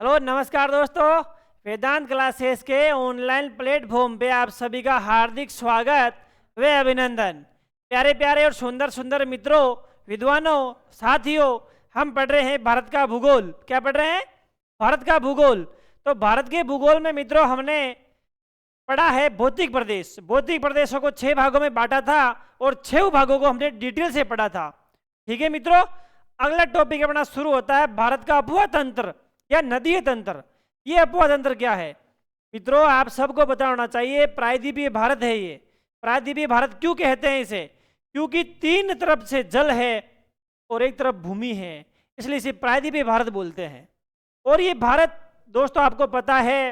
Hello नमस्कार दोस्तों। वेदांत classes के ऑनलाइन प्लेटफॉर्म पे आप सभी का हार्दिक स्वागत व अभिनंदन। प्यारे प्यारे और सुंदर सुंदर मित्रों, विद्वानों, साथियों, हम पढ़ रहे हैं भारत का भूगोल। क्या पढ़ रहे हैं? भारत का भूगोल। तो भारत के भूगोल में मित्रों हमने पढ़ा है भौतिक प्रदेश। भौतिक प्रदेशों को 6 भागों में बांटा था और 6 भागों को हमने डिटेल से पढ़ा था। ठीक है मित्रों, अगला टॉपिक अपना शुरू होता है भारत का अफवाह तंत्र या नदीय तंत्र। ये अफवाह तंत्र क्या है मित्रों? आप सबको पता होना चाहिए। प्रायद्वीपीय भारत है ये। प्रायद्वीपीय भारत क्यों कहते हैं इसे? क्योंकि 3 तरफ से जल है और एक तरफ भूमि है, इसलिए इसे प्रायद्वीपीय भारत बोलते हैं। और ये भारत दोस्तों आपको पता है,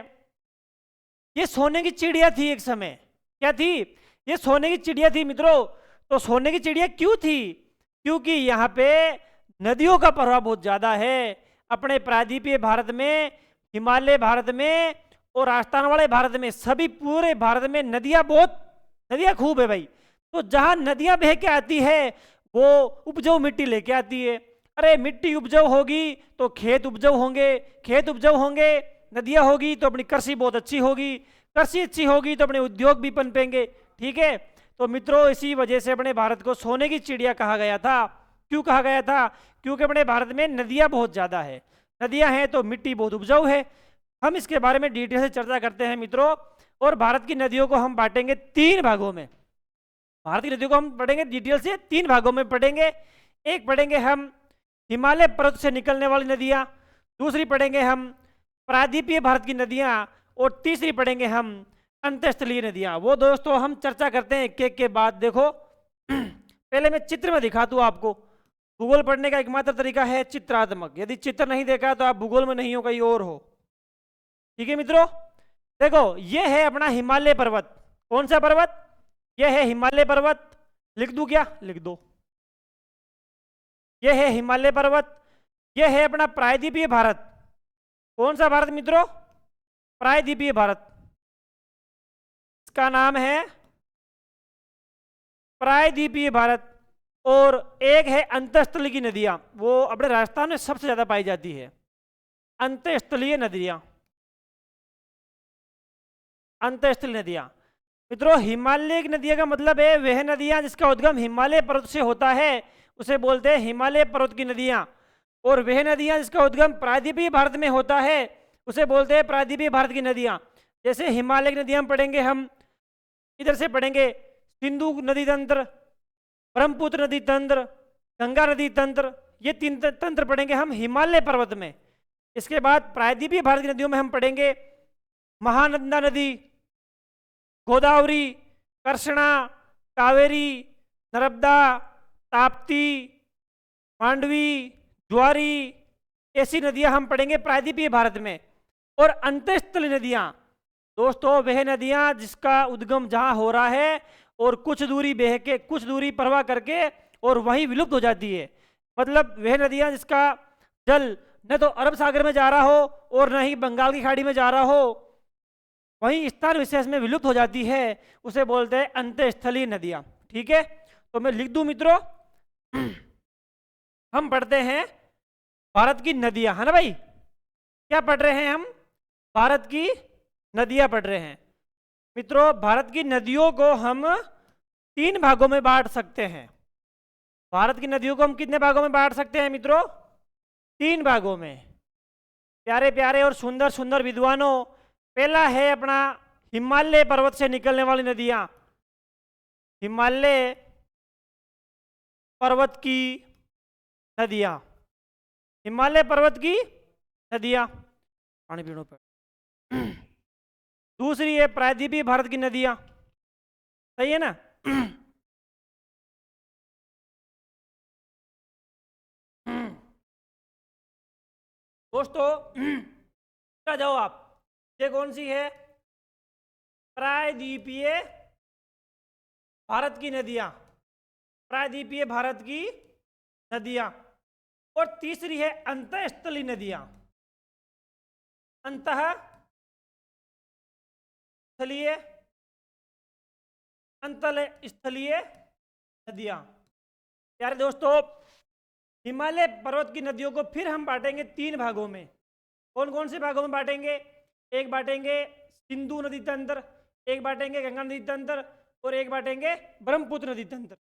ये सोने की चिड़िया थी एक समय। क्या थी? ये सोने की चिड़िया थी मित्रों। तो सोने की चिड़िया क्यों थी? क्योंकि यहाँ पे नदियों का प्रभाव बहुत ज्यादा है। अपने प्रायद्वीपीय भारत में, हिमालय भारत में और राजस्थान वाले भारत में, सभी पूरे भारत में नदियां खूब है भाई। तो जहां नदियां बह के आती है वो उपजाऊ मिट्टी लेके आती है। अरे मिट्टी उपजाऊ होगी तो खेत उपजाऊ होंगे, खेत उपजाऊ होंगे, नदियां होगी तो अपनी कृषि बहुत अच्छी होगी, कृषि अच्छी होगी तो अपने उद्योग भी पनपेंगे। ठीक है, तो मित्रों इसी वजह से अपने भारत को सोने की चिड़िया कहा गया था। क्यों कहा गया था? क्योंकि अपने भारत में नदियां बहुत ज्यादा है। नदियां हैं तो मिट्टी बहुत उपजाऊ है। हम इसके बारे में डिटेल से चर्चा करते हैं मित्रों। और भारत की नदियों को हम बांटेंगे 3 भागों में। भारत की नदियों को हम पढ़ेंगे डिटेल से 3 भागों में पढ़ेंगे। एक पढ़ेंगे हम हिमालय पर्वत से निकलने वाली नदियां, दूसरी पढ़ेंगे हम प्रायद्वीपीय भारत की नदियां, और तीसरी पढ़ेंगे हम अंतःस्थलीय नदियां। वो दोस्तों हम चर्चा करते हैं एक एक के बाद। देखो पहले मैं चित्र में दिखा दूं आपको। भूगोल पढ़ने का एकमात्र तरीका है चित्रात्मक। यदि चित्र नहीं देखा तो आप भूगोल में नहीं हो, कहीं और हो। ठीक है मित्रों, देखो ये है अपना हिमालय पर्वत। कौन सा पर्वत? ये है हिमालय पर्वत। लिख दूं क्या? लिख दो। ये है हिमालय पर्वत। ये है अपना प्रायद्वीपीय भारत। कौन सा भारत मित्रों? प्रायद्वीपीय भारत। इसका नाम है प्रायद्वीपीय भारत। और एक है अंतःस्थलीय की नदियां, वो अपने राजस्थान में सबसे ज्यादा पाई जाती है। अंतःस्थलीय नदियां, अंतःस्थलीय नदियां मित्रों, हिमालय की नदियां का मतलब है वह नदियां जिसका उद्गम हिमालय पर्वत से होता है, उसे बोलते हैं हिमालय पर्वत की नदियां। और वह नदियां जिसका उद्गम प्रायद्वीपीय भारत में होता है, उसे बोलते हैं प्रायद्वीपीय भारत की नदियां। जैसे हिमालय की नदियां पढ़ेंगे हम, इधर से पढ़ेंगे सिंधु नदी तंत्र, ब्रह्मपुत्र नदी तंत्र, गंगा नदी तंत्र। ये 3 तंत्र पढ़ेंगे हम हिमालय पर्वत में। इसके बाद प्रायद्वीपीय भारत की नदियों में हम पढ़ेंगे महानंदा नदी, गोदावरी, कृष्णा, कावेरी, नर्मदा, ताप्ती, मांडवी, ज्वारी। ऐसी नदियां हम पढ़ेंगे प्रायद्वीपीय भारत में। और अंतःस्थलीय नदियां दोस्तों वह नदियां जिसका उद्गम जहां हो रहा है और कुछ दूरी बह के, कुछ दूरी प्रवाह करके और वहीं विलुप्त हो जाती है। मतलब वह नदियां जिसका जल न तो अरब सागर में जा रहा हो और न ही बंगाल की खाड़ी में जा रहा हो, वहीं स्थान विशेष में विलुप्त हो जाती है, उसे बोलते हैं अंतःस्थलीय नदियां। ठीक है, तो मैं लिख दूं मित्रों। हम पढ़ते हैं भारत की नदियां, है ना भाई? क्या पढ़ रहे हैं हम? भारत की नदियां पढ़ रहे हैं मित्रों। भारत की नदियों को हम 3 भागों में बांट सकते हैं। भारत की नदियों को हम कितने भागों में बांट सकते हैं मित्रों? 3 भागों में। प्यारे प्यारे और सुंदर सुंदर विद्वानों, पहला है अपना हिमालय पर्वत से निकलने वाली नदियां। हिमालय पर्वत की नदियां, हिमालय पर्वत की नदियां, पानी पीने पर। दूसरी है प्रायद्वीपीय भारत की नदियां। सही है ना? दोस्तों क्या जाओ आप, ये कौन सी है? प्रायद्वीपीय भारत की नदियां, प्रायद्वीपीय भारत की नदियां। और तीसरी है अंतःस्थलीय नदियां, अंतःस्थलीय, अंतःस्थलीय नदियां। प्यारे दोस्तों, हिमालय पर्वत की नदियों को फिर हम बांटेंगे 3 भागों में। कौन कौन से भागों में बांटेंगे? एक बांटेंगे सिंधु नदी तंत्र, एक बांटेंगे गंगा नदी तंत्र, और एक बांटेंगे ब्रह्मपुत्र नदी तंत्र।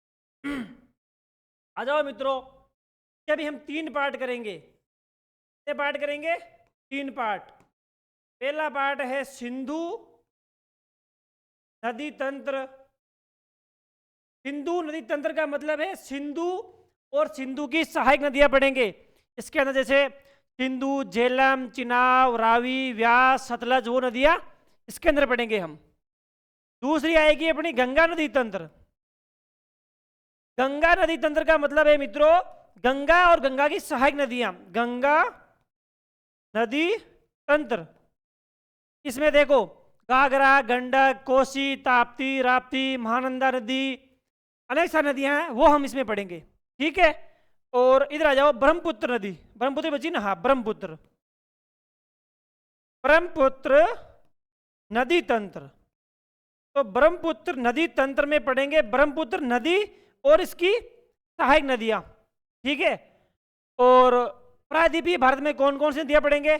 आ जाओ मित्रों, कि अभी हम 3 पार्ट करेंगे। कितने पार्ट करेंगे? 3 पार्ट। पहला पार्ट है सिंधु नदी तंत्र। सिंधु नदी तंत्र का मतलब है सिंधु और सिंधु की सहायक नदियां पढ़ेंगे। इसके अंदर जैसे सिंधु, झेलम, चिनाब, रावी, व्यास, सतलज, वो नदियां इसके अंदर पढ़ेंगे हम। दूसरी आएगी अपनी गंगा नदी तंत्र। गंगा नदी तंत्र का मतलब है मित्रों गंगा और गंगा की सहायक नदियां, गंगा नदी तंत्र। इसमें देखो घाघरा, गंडक, कोसी, ताप्ती, राप्ती, महानंदा नदी, अनेक सारी नदियां हैं, वो हम इसमें पढ़ेंगे। ठीक है। और इधर आ जाओ ब्रह्मपुत्र नदी। ब्रह्मपुत्र बची ना? हाँ, ब्रह्मपुत्र। ब्रह्मपुत्र नदी तंत्र। तो ब्रह्मपुत्र नदी तंत्र में पढ़ेंगे ब्रह्मपुत्र नदी और इसकी सहायक नदियां। ठीक है। और प्रायद्वीपीय भारत में कौन कौन सी नदियां पढ़ेंगे?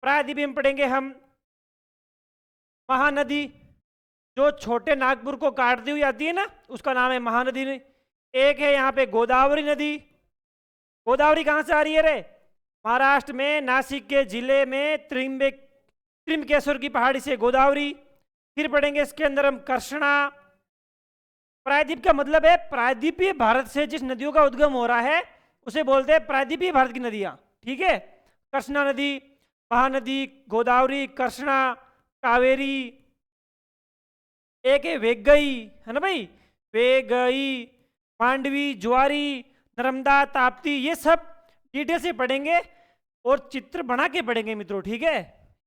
प्रायद्वीपीय में पढ़ेंगे हम महानदी, जो छोटे नागपुर को काटती हुई आती है ना, उसका नाम है महानदी। एक है यहाँ पे गोदावरी नदी। गोदावरी कहाँ से आ रही है रे? महाराष्ट्र में नासिक के जिले में त्रिम्बकेश्वर की पहाड़ी से गोदावरी। फिर पढ़ेंगे इसके अंदर हम कृष्णा। प्रायद्वीप का मतलब है प्रायद्वीपीय भारत से जिस नदियों का उद्गम हो रहा है उसे बोलते हैं प्रायद्वीपीय भारत की नदियां। ठीक है। कृष्णा नदी, महानदी, गोदावरी, कृष्णा, कावेरी। एक है वेगई, है ना भाई? वेगई, मांडवी, ज्वारी, नर्मदा, ताप्ती, ये सब डिटेल से पढ़ेंगे और चित्र बना के पढ़ेंगे मित्रों। ठीक है।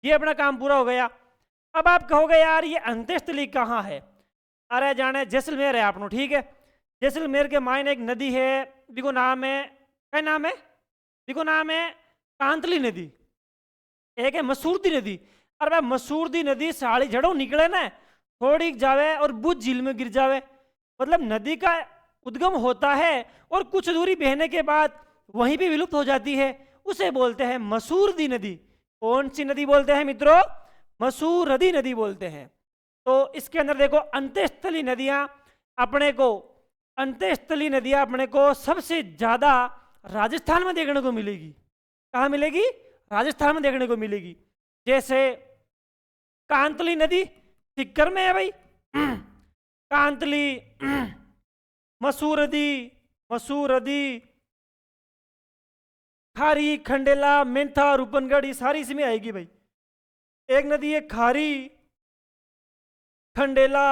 ये अपना काम पूरा हो गया। अब आप कहोगे यार ये अंत्यस्थली कहाँ है? अरे जाने जैसलमेर है आपनो। ठीक है। जैसलमेर के मायने एक नदी है, देखो नाम है, क्या नाम है? देखो नाम है कांतली नदी। एक है मसूरदी नदी। अरे भाई मसूरदी नदी साड़ी जड़ों निकले ना, थोड़ी जावे और बुझ झील में गिर जावे। मतलब नदी का उद्गम होता है और कुछ दूरी बहने के बाद वहीं पे विलुप्त हो जाती है, उसे बोलते हैं मसूरदी नदी। कौन सी नदी बोलते हैं मित्रों? मसूरदी नदी बोलते हैं। तो इसके अंदर देखो अंत्यस्थली नदियां अपने को सबसे ज्यादा राजस्थान में देखने को मिलेगी। कहाँ मिलेगी? राजस्थान में देखने को मिलेगी। जैसे कांतली नदी सिक्कर में है भाई, कांतली, मसूरदी, खारी, खंडेला, मेंथा, रूपनगढ़, ये सारी इसमें आएगी भाई। एक नदी है खारी खंडेला,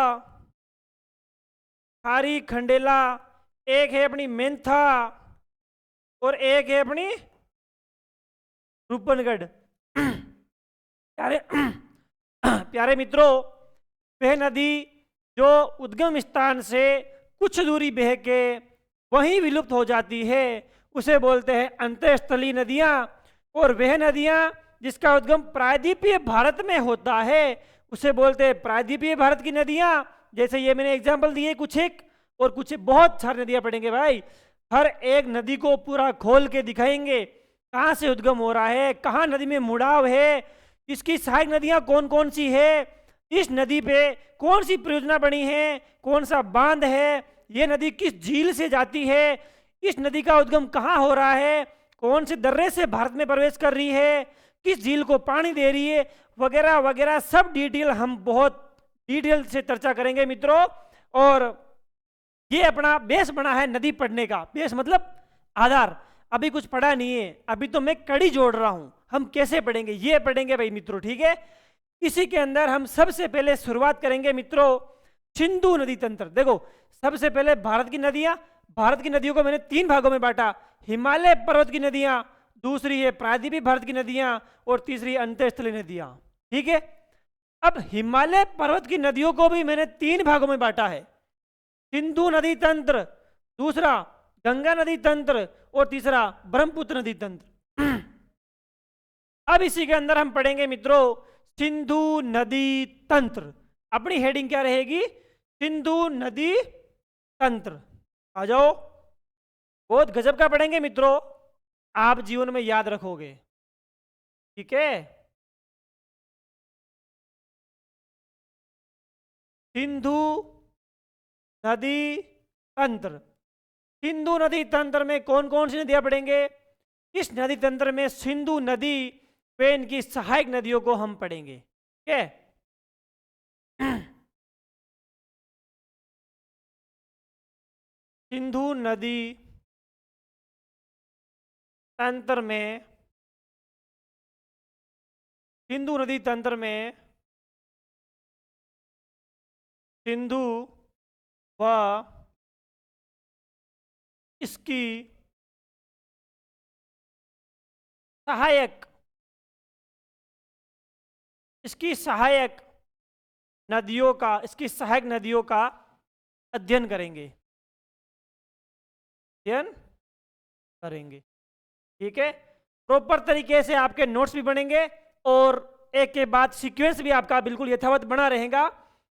एक है अपनी मेंथा और एक है अपनी रूपनगढ़। प्यारे मित्रों, वह नदी जो उद्गम स्थान से कुछ दूरी बह के वहीं विलुप्त हो जाती है उसे बोलते हैं अंतःस्थलीय नदियां। और वह नदियां जिसका उद्गम प्रायद्वीपीय भारत में होता है उसे बोलते हैं प्रायद्वीपीय भारत की नदियां। जैसे ये मैंने एग्जांपल दिए कुछ एक, और कुछ बहुत सारी नदियां पढ़ेंगे भाई। हर एक नदी को पूरा खोल के दिखाएंगे, कहाँ से उद्गम हो रहा है, कहाँ नदी में मुड़ाव है, इसकी सहायक नदियां कौन कौन सी है, इस नदी पे कौन सी परियोजना बनी है, कौन सा बांध है, ये नदी किस झील से जाती है, इस नदी का उद्गम कहाँ हो रहा है, कौन से दर्रे से भारत में प्रवेश कर रही है, किस झील को पानी दे रही है, वगैरह वगैरह सब डिटेल हम बहुत डिटेल से चर्चा करेंगे मित्रों। और ये अपना बेस बना है नदी पढ़ने का। बेस मतलब आधार। अभी कुछ पढ़ा नहीं है, अभी तो मैं कड़ी जोड़ रहा हूं। हम कैसे पढ़ेंगे ये पढ़ेंगे भाई मित्रों। ठीक है। इसी के अंदर हम सबसे पहले शुरुआत करेंगे मित्रों सिंधु नदी तंत्र। देखो सबसे पहले भारत की नदियां, भारत की नदियों को मैंने 3 भागों में बांटा। हिमालय पर्वत की नदियां, दूसरी है प्रायद्वीपीय भारत की नदियां, और तीसरी अंतःस्थलीय नदियां। ठीक है। अब हिमालय पर्वत की नदियों को भी मैंने 3 भागों में बांटा है। सिंधु नदी तंत्र, दूसरा गंगा नदी तंत्र, और तीसरा ब्रह्मपुत्र नदी तंत्र। अब इसी के अंदर हम पढ़ेंगे मित्रों सिंधु नदी तंत्र। अपनी हेडिंग क्या रहेगी? सिंधु नदी तंत्र। आ जाओ, बहुत गजब का पढ़ेंगे मित्रों, आप जीवन में याद रखोगे। ठीक है। सिंधु नदी तंत्र। सिंधु नदी तंत्र में कौन कौन सी नदियां पढ़ेंगे? इस नदी तंत्र में सिंधु नदी व इनकी सहायक नदियों को हम पढ़ेंगे। ठीक है। सिंधु नदी तंत्र में, सिंधु नदी तंत्र में सिंधु व इसकी सहायक, इसकी सहायक नदियों का, इसकी सहायक नदियों का अध्ययन करेंगे, अध्ययन करेंगे। ठीक है। प्रॉपर तरीके से आपके नोट्स भी बनेंगे और एक के बाद सीक्वेंस भी आपका बिल्कुल यथावत बना रहेगा।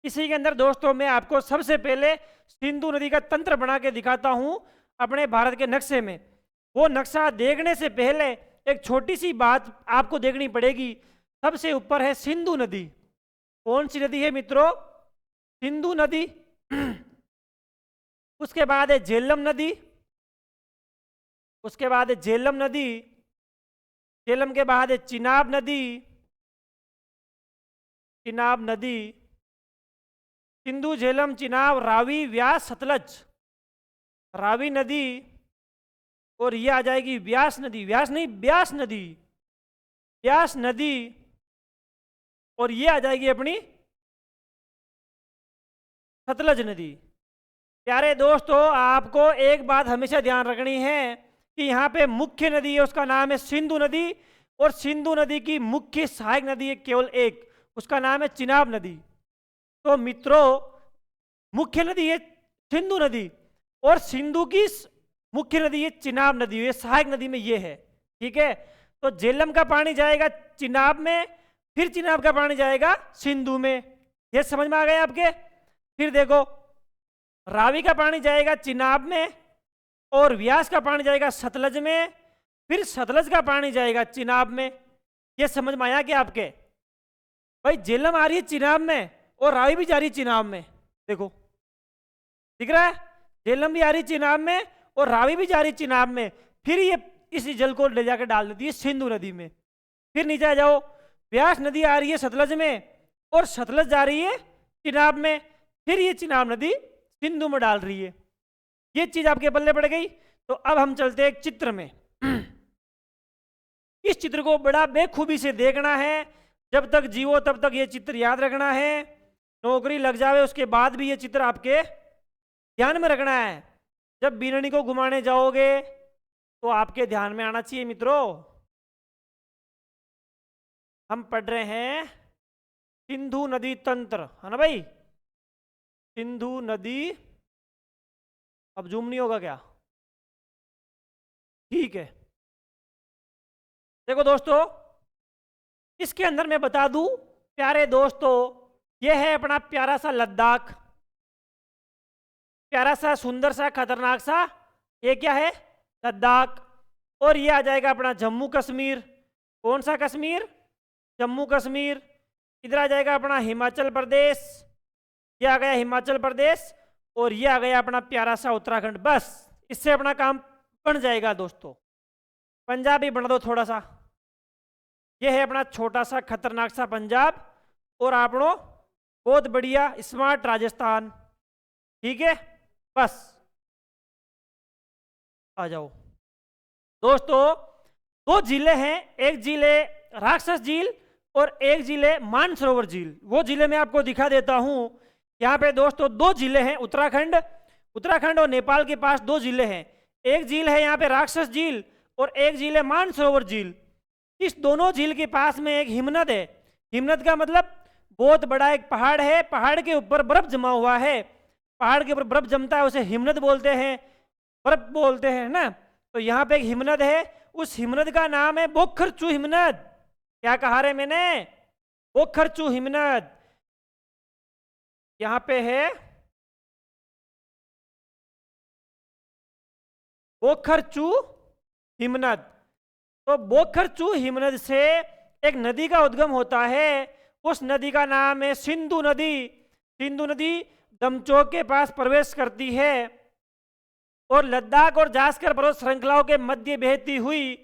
इसी के अंदर दोस्तों मैं आपको सबसे पहले सिंधु नदी का तंत्र बना के दिखाता हूं अपने भारत के नक्शे में। वो नक्शा देखने से पहले एक छोटी सी बात आपको देखनी पड़ेगी। सबसे ऊपर है सिंधु नदी। कौन सी नदी है मित्रों? सिंधु नदी। उसके बाद है झेलम नदी, उसके बाद है झेलम नदी, झेलम के बाद है चिनाब नदी, चिनाब नदी, सिंधु झेलम चिनाब रावी व्यास सतलज, रावी नदी, और ये आ जाएगी व्यास नदी, व्यास नहीं ब्यास नदी, व्यास नदी, और ये आ जाएगी अपनी सतलज नदी। प्यारे दोस्तों आपको एक बात हमेशा ध्यान रखनी है कि यहाँ पे मुख्य नदी है उसका नाम है सिंधु नदी, और सिंधु नदी की मुख्य सहायक नदी है केवल एक, उसका नाम है चिनाब नदी। तो मित्रों मुख्य नदी है सिंधु नदी और सिंधु की मुख्य नदी है चिनाब नदी, ये सहायक नदी में ये है। ठीक है। तो झेलम का पानी जाएगा चिनाब में, फिर चिनाब का पानी जाएगा सिंधु में। ये समझ में आ गया आपके? फिर देखो रावी का पानी जाएगा चिनाब में और व्यास का पानी जाएगा सतलज में, फिर सतलज का पानी जाएगा चिनाब में। ये समझ में आया क्या आपके? भाई झेलम आ रही है चिनाब में और रावी भी जा रही है चिनाब में। देखो दिख रहा है? झेलम भी आ रही है चिनाब में और रावी भी जा रही है चिनाब में। फिर ये इसी जल को ले जाकर डाल देती है सिंधु नदी में। फिर नीचे आ जाओ, व्यास नदी आ रही है सतलज में और सतलज जा रही है चिनाब में, फिर ये चिनाब नदी सिंधु में डाल रही है। ये चीज आपके बल्ले पड़ गई। तो अब हम चलते हैं एक चित्र में। इस चित्र को बड़ा बेखूबी से देखना है, जब तक जीवो तब तक ये चित्र याद रखना है। नौकरी लग जावे उसके बाद भी ये चित्र आपके ध्यान में रखना है। जब बीननी को घुमाने जाओगे तो आपके ध्यान में आना चाहिए मित्रों। हम पढ़ रहे हैं सिंधु नदी तंत्र, है ना भाई? सिंधु नदी, अब जूम नहीं होगा क्या? ठीक है। देखो दोस्तों इसके अंदर मैं बता दूं प्यारे दोस्तों, यह है अपना प्यारा सा लद्दाख, प्यारा सा सुंदर सा खतरनाक सा, ये क्या है? लद्दाख। और ये आ जाएगा अपना जम्मू कश्मीर। कौन सा कश्मीर? जम्मू कश्मीर। इधर आ जाएगा अपना हिमाचल प्रदेश, ये आ गया हिमाचल प्रदेश, और ये आ गया अपना प्यारा सा उत्तराखंड। बस इससे अपना काम बन जाएगा दोस्तों। पंजाब ही बना दो थोड़ा सा, ये है अपना छोटा सा खतरनाक सा पंजाब, और आपनो बहुत बढ़िया स्मार्ट राजस्थान। ठीक है। बस आ जाओ दोस्तों, दो जिले हैं, एक जिले राक्षस झील और एक जिले मानसरोवर झील। वो जिले मैं आपको दिखा देता हूं। यहाँ पे दोस्तों दो जिले हैं, उत्तराखंड, उत्तराखंड और नेपाल के पास दो जिले हैं। एक झील है यहाँ पे राक्षस झील और एक झील है मानसरोवर झील। इस दोनों झील के पास में एक हिमनद है। हिमनद का मतलब बहुत बड़ा एक पहाड़ है, पहाड़ के ऊपर बर्फ जमा हुआ है, पहाड़ के ऊपर बर्फ जमता है, उसे हिमनद बोलते हैं, बर्फ बोलते हैं ना। तो यहाँ पे एक हिमनद है, उस हिमनद का नाम है बोखरचू हिमनद। क्या कहा रे मैंने? बोखरचू हिमनद। यहाँ पे है बोखरचू हिमनद। तो बोखरचू हिमनद से एक नदी का उद्गम होता है, उस नदी का नाम है सिंधु नदी। सिंधु नदी दमचोक के पास प्रवेश करती है और लद्दाख और जास्कर पर्वत श्रृंखलाओं के मध्य बहती हुई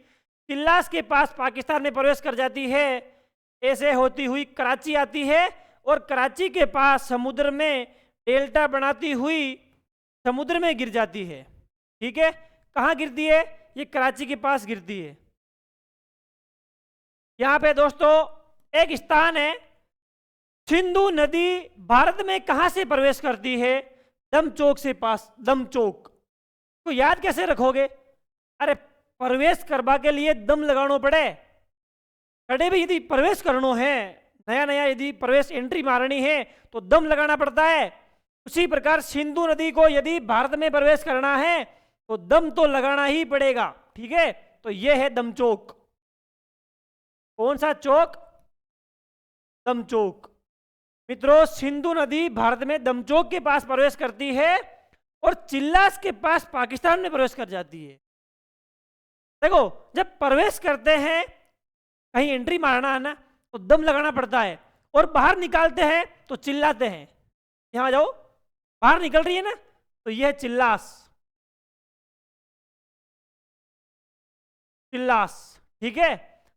चिल्लास के पास पाकिस्तान में प्रवेश कर जाती है। ऐसे होती हुई कराची आती है और कराची के पास समुद्र में डेल्टा बनाती हुई समुद्र में गिर जाती है। ठीक है, कहाँ गिरती है? ये कराची के पास गिरती है। यहाँ पे दोस्तों एक स्थान है, सिंधु नदी भारत में कहाँ से प्रवेश करती है? दमचोक से पास। दमचोक को याद कैसे रखोगे? अरे प्रवेश करवा के लिए दम लगानो पड़े, कड़े भी यदि प्रवेश करनो है, नया नया यदि प्रवेश एंट्री मारनी है तो दम लगाना पड़ता है। उसी प्रकार सिंधु नदी को यदि भारत में प्रवेश करना है तो दम तो लगाना ही पड़ेगा। ठीक है, तो यह है दमचोक। कौन सा चौक? दमचोक। मित्रों, सिंधु नदी भारत में दमचोक के पास प्रवेश करती है और चिल्लास के पास पाकिस्तान में प्रवेश कर जाती है। देखो, जब प्रवेश करते हैं, कहीं एंट्री मारना है ना, तो दम लगाना पड़ता है, और बाहर निकालते हैं तो चिल्लाते हैं। यहां जाओ, बाहर निकल रही है ना, तो यह चिल्लास। चिल्लास। ठीक है,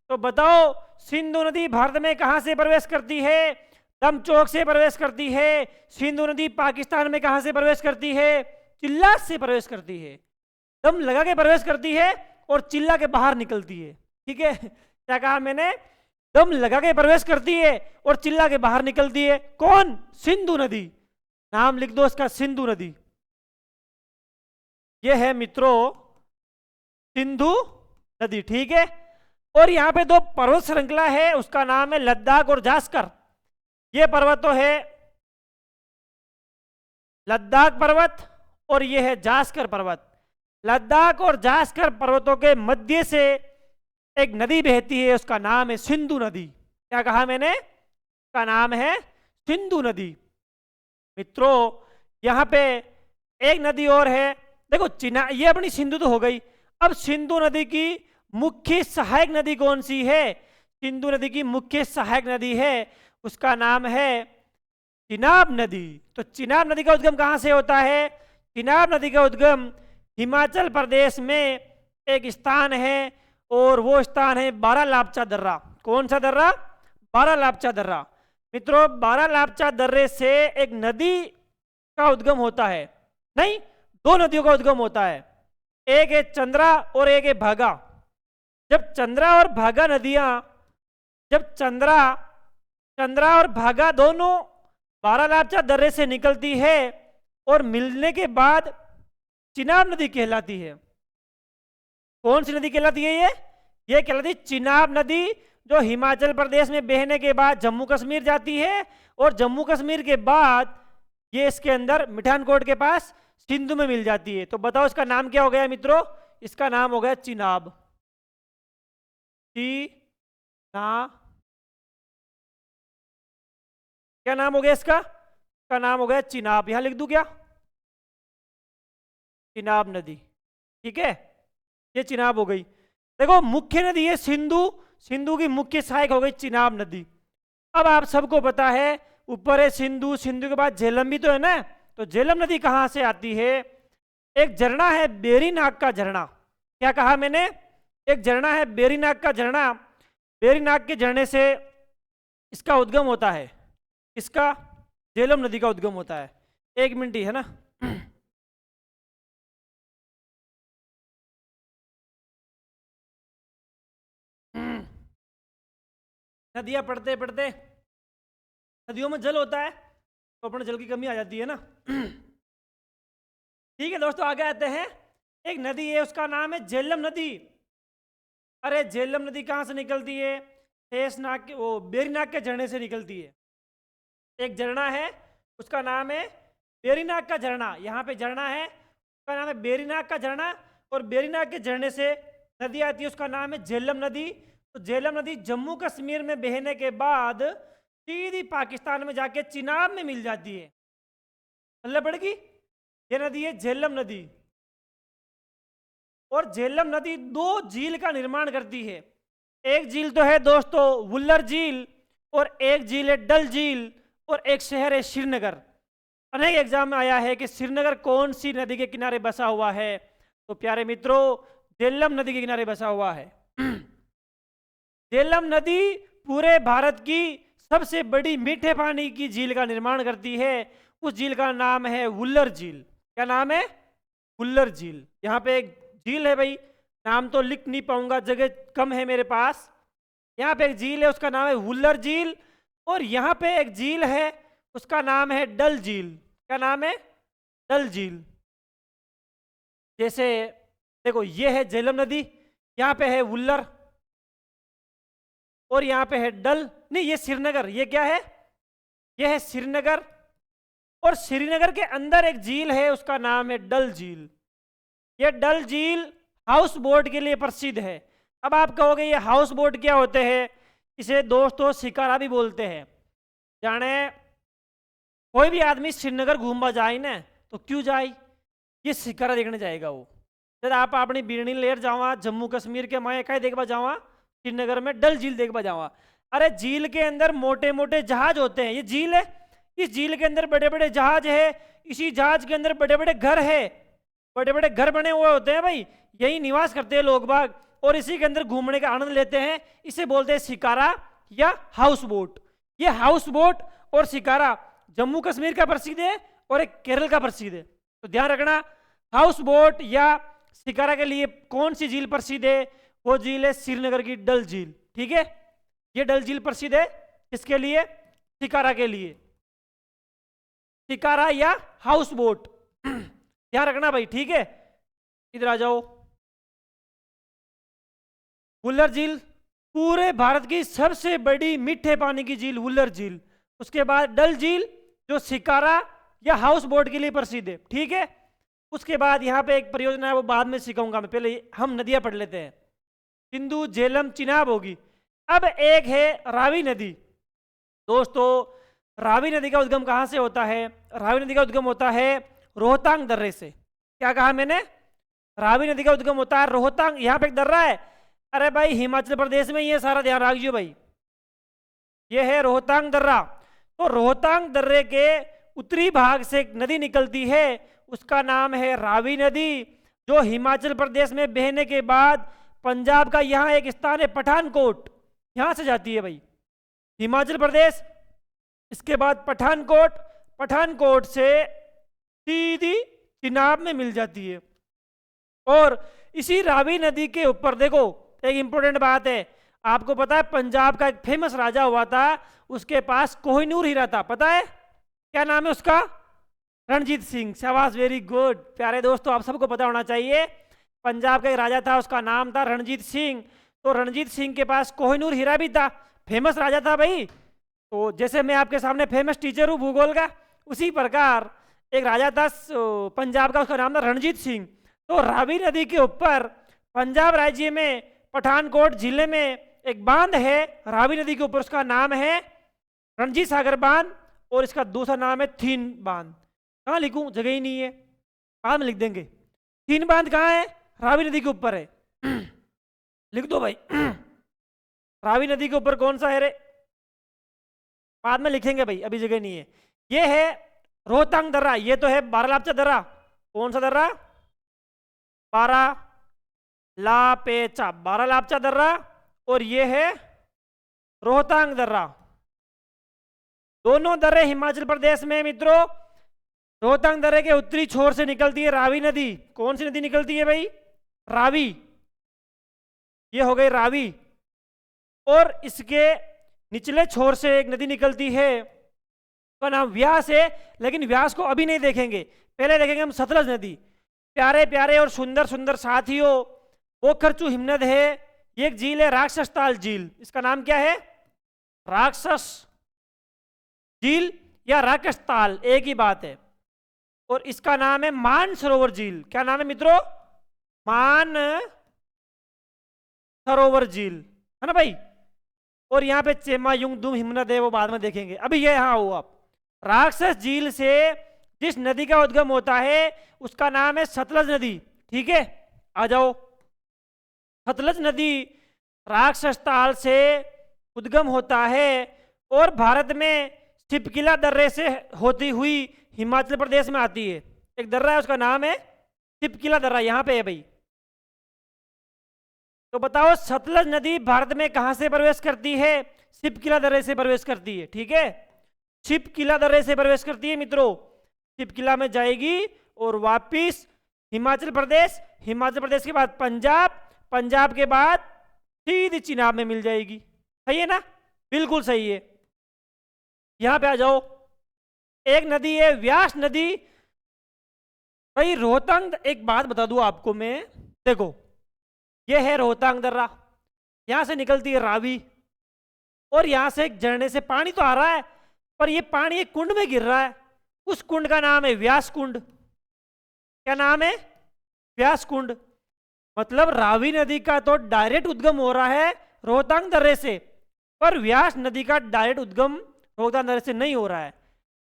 तो बताओ सिंधु नदी भारत में कहां से प्रवेश करती है? दमचोक से प्रवेश करती है। सिंधु नदी पाकिस्तान में कहां से प्रवेश करती है? चिल्लास से प्रवेश करती है। दम लगा के प्रवेश करती है और चिल्ला के बाहर निकलती है। ठीक है, क्या कहा मैंने? दम लगा के प्रवेश करती है और चिल्ला के बाहर निकलती है। कौन? सिंधु नदी। नाम लिख दो इसका, सिंधु नदी। यह है मित्रों सिंधु नदी। ठीक है, और यहां पे दो पर्वत श्रृंखला है, उसका नाम है लद्दाख और जास्कर। यह पर्वत तो है लद्दाख पर्वत और यह है जास्कर पर्वत। लद्दाख और जास्कर पर्वतों के मध्य से एक नदी बहती है, उसका नाम है सिंधु नदी। क्या कहा मैंने? उसका नाम है सिंधु नदी। मित्रों, यहां पे एक नदी और है। देखो, ये अपनी सिंधु तो हो गई। अब सिंधु नदी की मुख्य सहायक नदी कौन सी है? सिंधु नदी की मुख्य सहायक नदी है, उसका नाम है चिनाब नदी। तो चिनाब नदी का उद्गम कहां से होता है? चिनाब नदी का उद्गम हिमाचल प्रदेश में एक स्थान है, और वो स्थान है बारालापचा दर्रा। कौन सा दर्रा? बारालापचा दर्रा। मित्रों, बारालापचा दर्रे से एक नदी का उद्गम होता है। नहीं, दो नदियों का उद्गम होता है। एक है चंद्रा और एक है भागा। जब चंद्रा और भागा नदियां, जब चंद्रा और भागा दोनों बारालापचा दर्रे से निकलती है और मिलने के बाद चिनाब नदी कहलाती है। कौन सी नदी कहलाती है? ये कहलाती है चिनाब नदी, जो हिमाचल प्रदेश में बहने के बाद जम्मू कश्मीर जाती है, और जम्मू कश्मीर के बाद ये इसके अंदर मिठानकोट के पास सिंधु में मिल जाती है। तो बताओ इसका नाम क्या हो गया मित्रों? इसका नाम हो गया चिनाब। क्या नाम हो गया इसका? इसका नाम हो गया चिनाब। यहां लिख दूं क्या? चिनाब नदी। ठीक है, ये चिनाब हो गई। देखो, मुख्य नदी है सिंधु, सिंधु की मुख्य सहायक हो गई चिनाब नदी। अब आप सबको पता है, ऊपर है सिंधु, सिंधु के बाद झेलम भी तो है ना। तो झेलम नदी कहां से आती है? एक झरना है बेरीनाग का झरना। क्या कहा मैंने? एक झरना है बेरीनाग का झरना। बेरीनाग के झरने से इसका उद्गम होता है। इसका झेलम नदी का उद्गम होता है। एक मिनट ही है ना। नदियां पढ़ते पढ़ते नदियों में जल होता है तो अपने जल की कमी आ जाती है ना। ठीक है दोस्तों, आगे आते हैं। एक नदी है, उसका नाम है झेलम नदी। अरे झेलम नदी कहाँ से निकलती है? शेषनाग के, वो बेरीनाग के झरने से निकलती है। एक झरना है, उसका नाम है बेरीनाग का झरना। यहाँ पे झरना है, उसका नाम है बेरीनाग का झरना, और बेरीनाग के झरने से नदी आती है, उसका नाम है झेलम नदी। तो झेलम नदी जम्मू कश्मीर में बहने के बाद सीधी पाकिस्तान में जाके चिनाब में मिल जाती है। मतलब पड़ेगी, ये नदी है झेलम नदी। और झेलम नदी दो झील का निर्माण करती है। एक झील तो है दोस्तों वुल्लर झील, और एक झील है डल झील, और एक शहर है श्रीनगर। अनेक एग्जाम में आया है कि श्रीनगर कौन सी नदी के किनारे बसा हुआ है। तो प्यारे मित्रों, झेलम नदी के किनारे बसा हुआ है। झेलम नदी पूरे भारत की सबसे बड़ी मीठे पानी की झील का निर्माण करती है। उस झील का नाम है वुल्लर झील। क्या नाम है? वुल्लर झील। यहाँ पे एक झील है भाई, नाम तो लिख नहीं पाऊंगा, जगह कम है मेरे पास। यहाँ पे एक झील है, उसका नाम है वुल्लर झील, और यहाँ पे एक झील है, उसका नाम है डल झील। क्या नाम है? डल झील। जैसे देखो, ये है झेलम नदी, यहाँ पे है वुल्लर, और यहाँ पे है डल, नहीं ये श्रीनगर। ये क्या है? ये है श्रीनगर, और श्रीनगर के अंदर एक झील है, उसका नाम है डल झील। ये डल झील हाउस बोट के लिए प्रसिद्ध है। अब आप कहोगे ये हाउस बोट क्या होते हैं? इसे दोस्तों शिकारा भी बोलते हैं। जाने कोई भी आदमी श्रीनगर घूमवा जाए ना, तो क्यों जाए? ये शिकारा देखने जाएगा वो। जब आप अपनी बिरनी लेर जावा जम्मू कश्मीर के माए कहीं देखवा जावा, श्रीनगर में डल झील देखवा जावा। अरे झील के अंदर मोटे मोटे जहाज होते हैं, ये झील है, इस झील के अंदर बड़े बड़े जहाज है, इसी जहाज के अंदर बड़े बड़े घर है, बड़े बड़े घर बने हुए होते हैं भाई, यही निवास करते हैं लोग बाग, और इसी के अंदर घूमने का आनंद लेते हैं। इसे बोलते हैं शिकारा या हाउस बोट। ये हाउस बोट और शिकारा जम्मू कश्मीर का प्रसिद्ध है और एक केरल का प्रसिद्ध है। तो ध्यान रखना, हाउस बोट या शिकारा के लिए कौन सी झील प्रसिद्ध है? वो झील है श्रीनगर की डल झील। ठीक है, ये डल झील प्रसिद्ध है किसके लिए? शिकारा के लिए। शिकारा या हाउस बोट, ध्यान रखना भाई। ठीक है, इधर आ जाओ। वुल्लर झील पूरे भारत की सबसे बड़ी मीठे पानी की झील वुल्लर झील। उसके बाद डल झील जो शिकारा या हाउस बोट के लिए प्रसिद्ध है। ठीक है, उसके बाद यहाँ पे एक परियोजना है, वो बाद में सिखाऊंगा मैं, पहले हम नदियां पढ़ लेते हैं। सिंधु, झेलम, चिनाब होगी। अब एक है रावी नदी। दोस्तों, रावी नदी का उद्गम कहाँ से होता है? रावी नदी का उद्गम होता है रोहतांग दर्रे से। क्या कहा मैंने? रावी नदी का उद्गम होता है रोहतांग। यहाँ पे एक दर्रा है, अरे भाई हिमाचल प्रदेश में, ये सारा ध्यान रखिए भाई, ये है रोहतांग दर्रा। तो रोहतांग दर्रे के उत्तरी भाग से एक नदी निकलती है, उसका नाम है रावी नदी, जो हिमाचल प्रदेश में बहने के बाद पंजाब का यहाँ एक स्थान है पठानकोट, यहाँ से जाती है भाई, हिमाचल प्रदेश, इसके बाद पठानकोट, पठानकोट से सीधी चिनाब में मिल जाती है। और इसी रावी नदी के ऊपर देखो एक इंपॉर्टेंट बात है, आपको पता है पंजाब का एक फेमस राजा हुआ था, उसके पास कोहिनूर हीरा था, पता है? क्या नाम है उसका? रणजीत सिंह। शाबाश, वेरी गुड। प्यारे दोस्तों, आप सबको पता होना चाहिए, पंजाब का एक राजा था, उसका नाम था रणजीत सिंह। तो रणजीत सिंह के पास कोहिनूर हीरा भी था, फेमस राजा था भाई। तो जैसे मैं आपके सामने फेमस टीचर हूँ भूगोल का, उसी प्रकार एक राजा था पंजाब का, उसका नाम था रणजीत सिंह। तो रावी नदी के ऊपर पंजाब राज्य में पठानकोट जिले में एक बांध है रावी नदी के ऊपर, उसका नाम है रणजीत सागर बांध, और इसका दूसरा नाम है थीन बांध। कहाँ लिखूं? जगह ही नहीं है, बाद में लिख देंगे। थीन बांध कहाँ है? रावी नदी के ऊपर है। लिख दो भाई। रावी नदी के ऊपर कौन सा है रे? बाद में लिखेंगे भाई, अभी जगह नहीं है। ये है रोहतांग दर्रा, ये तो है बारालापचा दर्रा। कौन सा दर्रा? बारालापचा दर्रा, और ये है रोहतांग दर्रा। दोनों दर्रे हिमाचल प्रदेश में मित्रों। रोहतांग दर्रे के उत्तरी छोर से निकलती है रावी नदी। कौन सी नदी निकलती है भाई? रावी। ये हो गई रावी। और इसके निचले छोर से एक नदी निकलती है, उसका नाम व्यास है, लेकिन व्यास को अभी नहीं देखेंगे, पहले देखेंगे हम सतलज नदी। प्यारे प्यारे और सुंदर सुंदर साथियों, पोखरचू हिमनद है, ये एक झील है राक्षस ताल झील। इसका नाम क्या है? राक्षस झील या राक्षस ताल, एक ही बात है। और इसका नाम है मान सरोवर झील। क्या नाम है मित्रों? मान सरोवर झील, है ना भाई। और यहाँ पे चेमा युंगदुम हिमनद है, वो बाद में देखेंगे, अभी ये यहाँ हो आप। राक्षस झील से जिस नदी का उद्गम होता है उसका नाम है सतलज नदी। ठीक है, आ जाओ। सतलज नदी राक्षस ताल से उद्गम होता है और भारत में छिपकिला दर्रे से होती हुई हिमाचल प्रदेश में आती है। एक दर्रा है, उसका नाम है छिपकिला दर्रा, यहां पे है भाई। तो बताओ सतलज नदी भारत में कहां से प्रवेश करती है? छिपकिला दर्रे से प्रवेश करती है। ठीक है, छिपकिला दर्रे से प्रवेश करती है मित्रों। छिपकिला में जाएगी और वापिस हिमाचल प्रदेश, हिमाचल प्रदेश के बाद पंजाब, पंजाब के बाद सीधी चिनाब में मिल जाएगी। सही है ना? बिल्कुल सही है। यहां पे आ जाओ, एक नदी है व्यास नदी। भाई रोहतांग, एक बात बता दूं आपको मैं, देखो ये है रोहतांग दर्रा, यहां से निकलती है रावी और यहां से एक झरने से पानी तो आ रहा है, पर ये पानी एक कुंड में गिर रहा है। उस कुंड का नाम है व्यास कुंड। क्या नाम है? व्यास कुंड। मतलब रावी नदी का तो डायरेक्ट उद्गम हो रहा है रोहतांग दर्रे से, पर व्यास नदी का डायरेक्ट उद्गम रोहतांग दर्रे से नहीं हो रहा है।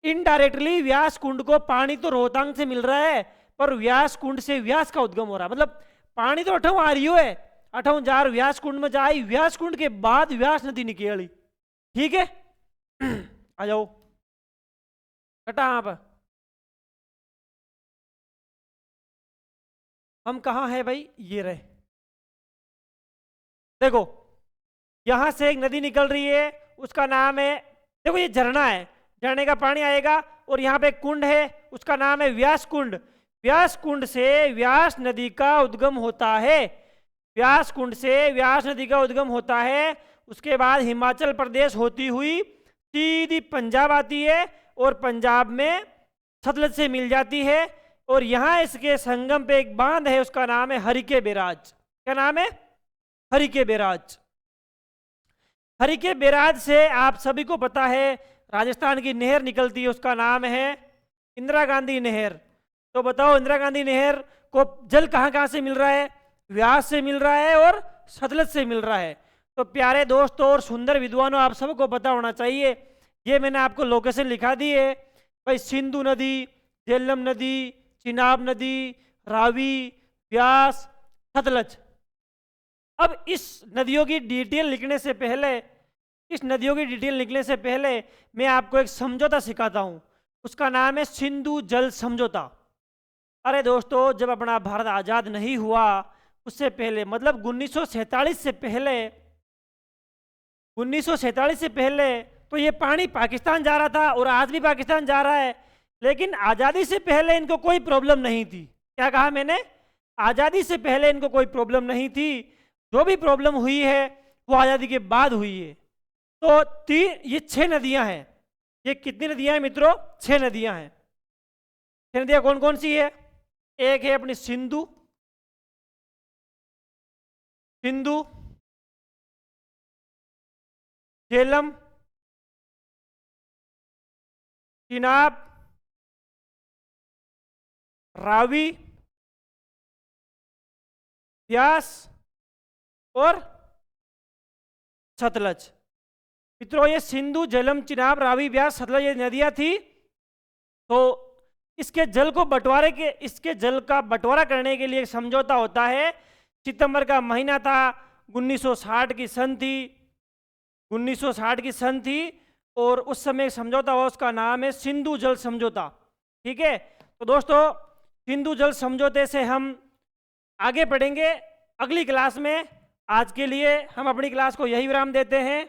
इनडायरेक्टली व्यास कुंड को पानी तो रोहतांग से मिल रहा है, पर व्यास कुंड से व्यास का उद्गम हो रहा है। मतलब पानी तो अठों आ रही है, अठों जार व्यास कुंड में जाई, व्यास कुंड के बाद व्यास नदी निकली। ठीक है, आ जाओ कटा आप। हम कहाँ है भाई? ये रहे, देखो यहां से एक नदी निकल रही है, उसका नाम है, देखो ये झरना है, झरने का पानी आएगा और यहाँ पे एक कुंड है, उसका नाम है व्यास कुंड। व्यास कुंड से व्यास नदी का उद्गम होता है। व्यास कुंड से व्यास नदी का उद्गम होता है। उसके बाद हिमाचल प्रदेश होती हुई सीधी पंजाब आती है और पंजाब में सतलज से मिल जाती है। और यहां इसके संगम पे एक बांध है, उसका नाम है हरिके बैराज। क्या नाम है? हरिके बैराज। हरिके बैराज से आप सभी को पता है राजस्थान की नहर निकलती है, उसका नाम है इंदिरा गांधी नहर। तो बताओ इंदिरा गांधी नहर को जल कहां कहां से मिल रहा है? व्यास से मिल रहा है और सतलज से मिल रहा है। तो प्यारे दोस्तों और सुंदर विद्वानों, आप सबको पता होना चाहिए, ये मैंने आपको लोकेशन लिखा दी है भाई। सिंधु नदी, झेलम नदी, चिनाब नदी, रावी, व्यास, सतलज। अब इस नदियों की डिटेल लिखने से पहले, इस नदियों की डिटेल लिखने से पहले मैं आपको एक समझौता सिखाता हूं, उसका नाम है सिंधु जल समझौता। अरे दोस्तों, जब अपना भारत आजाद नहीं हुआ उससे पहले, मतलब 1947 से पहले, 1947 से पहले तो ये पानी पाकिस्तान जा रहा था और आज भी पाकिस्तान जा रहा है। लेकिन आज़ादी से पहले इनको कोई प्रॉब्लम नहीं थी। क्या कहा मैंने? आज़ादी से पहले इनको कोई प्रॉब्लम नहीं थी। जो भी प्रॉब्लम हुई है वो आज़ादी के बाद हुई है। तो ये 6 नदियां हैं। ये कितनी नदियां हैं मित्रों? 6 नदियां हैं। 6 नदियां कौन कौन सी है? एक है अपनी सिंधु, सिंधु, झेलम, चिनाब, रावी, व्यास और सतलज। मित्रों ये सिंधु, झेलम, चिनाब, रावी, व्यास, सतलज ये नदियां थी। तो इसके जल को बंटवारे के, इसके जल का बंटवारा करने के लिए एक समझौता होता है। सितंबर का महीना था, 1960 की सन थी, 1960 की सन थी और उस समय समझौता हुआ, उसका नाम है सिंधु जल समझौता। ठीक है, तो दोस्तों सिंधु जल समझौते से हम आगे बढ़ेंगे अगली क्लास में। आज के लिए हम अपनी क्लास को यही विराम देते हैं।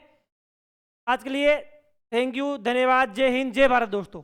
आज के लिए थैंक यू, धन्यवाद, जय हिंद, जय भारत दोस्तों।